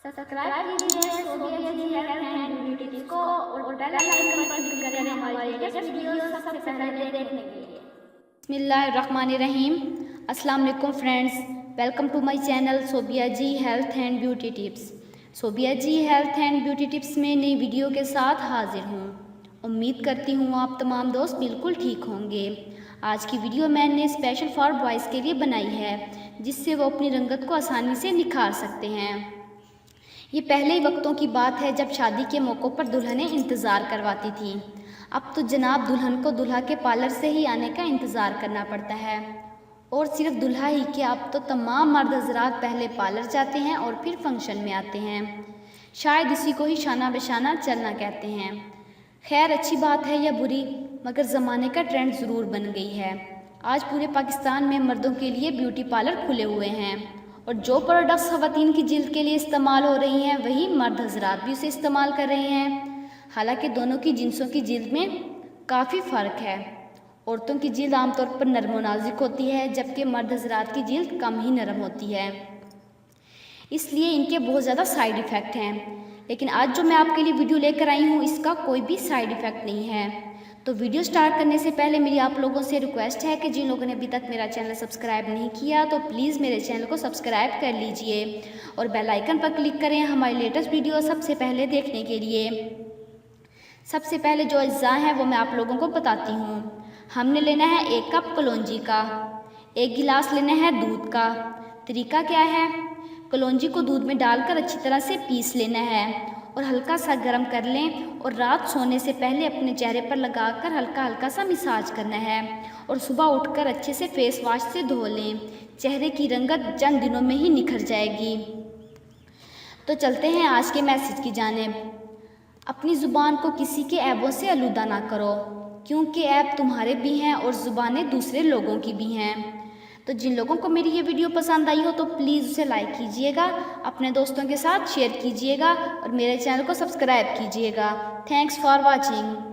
Subscribe कीजिए Sobia ji health and beauty tips को और बेल आइकन पर क्लिक करें हमारी लेटेस्ट वीडियो सबसे पहले देखने के लिए। बिस्मिल्लाहिर्रहमानिर्रहीम। अस्सलाम वालेकुम friends, welcome to my channel Sobia ji health and beauty tips. Sobia ji health and beauty tips में नई वीडियो के साथ हाजिर हूँ। उम्मीद करती हूँ आप तमाम दोस्त बिल्कुल ठीक होंगे। आज की वीडियो मैंने स्पेशल फॉर बॉयज़ के लिए बनाई है, जिससे वो अपनी रंगत को आसानी से निखार सकते हैं। ये पहले वक्तों की बात है जब शादी के मौक़ों पर दुल्हनें इंतज़ार करवाती थीं। अब तो जनाब दुल्हन को दूल्हा के पार्लर से ही आने का इंतज़ार करना पड़ता है। और सिर्फ दूल्हा ही क्या, अब तो तमाम मर्द हज़रात पहले पार्लर जाते हैं और फिर फंक्शन में आते हैं। शायद इसी को ही शाना बेशाना चलना कहते हैं। खैर, अच्छी बात है या बुरी, मगर ज़माने का ट्रेंड ज़रूर बन गई है। आज पूरे पाकिस्तान में मर्दों के लिए ब्यूटी पार्लर खुले हुए हैं और जो प्रोडक्ट्स ख़वातीन की जिल्द के लिए इस्तेमाल हो रही हैं, वही मर्द हज़रात भी उसे इस्तेमाल कर रहे हैं। हालांकि दोनों की जिन्सों की जिल्द में काफ़ी फ़र्क है। औरतों की जिल्द आमतौर पर नरम व नाजुक होती है, जबकि मर्द हज़रात की जिल्द कम ही नरम होती है, इसलिए इनके बहुत ज़्यादा साइड इफ़ेक्ट हैं। लेकिन आज जो मैं आपके लिए वीडियो लेकर आई हूँ, इसका कोई भी साइड इफ़ेक्ट नहीं है। तो वीडियो स्टार्ट करने से पहले मेरी आप लोगों से रिक्वेस्ट है कि जिन लोगों ने अभी तक मेरा चैनल सब्सक्राइब नहीं किया, तो प्लीज़ मेरे चैनल को सब्सक्राइब कर लीजिए और बेल आइकन पर क्लिक करें हमारी लेटेस्ट वीडियो सबसे पहले देखने के लिए। सबसे पहले जो अज्जा हैं वो मैं आप लोगों को बताती हूँ। हमने लेना है 1 कप कलौंजी का, 1 गिलास लेना है दूध का। तरीका क्या है? कलौंजी को दूध में डालकर अच्छी तरह से पीस लेना है और हल्का सा गर्म कर लें और रात सोने से पहले अपने चेहरे पर लगाकर हल्का हल्का सा मसाज करना है और सुबह उठकर अच्छे से फेस वॉश से धो लें। चेहरे की रंगत चंद दिनों में ही निखर जाएगी। तो चलते हैं आज के मैसेज की जानिब। अपनी ज़ुबान को किसी के ऐबों से आलूदा ना करो, क्योंकि ऐब तुम्हारे भी हैं और ज़ुबानें दूसरे लोगों की भी हैं। तो जिन लोगों को मेरी ये वीडियो पसंद आई हो तो प्लीज़ उसे लाइक कीजिएगा, अपने दोस्तों के साथ शेयर कीजिएगा और मेरे चैनल को सब्सक्राइब कीजिएगा। Thanks for watching.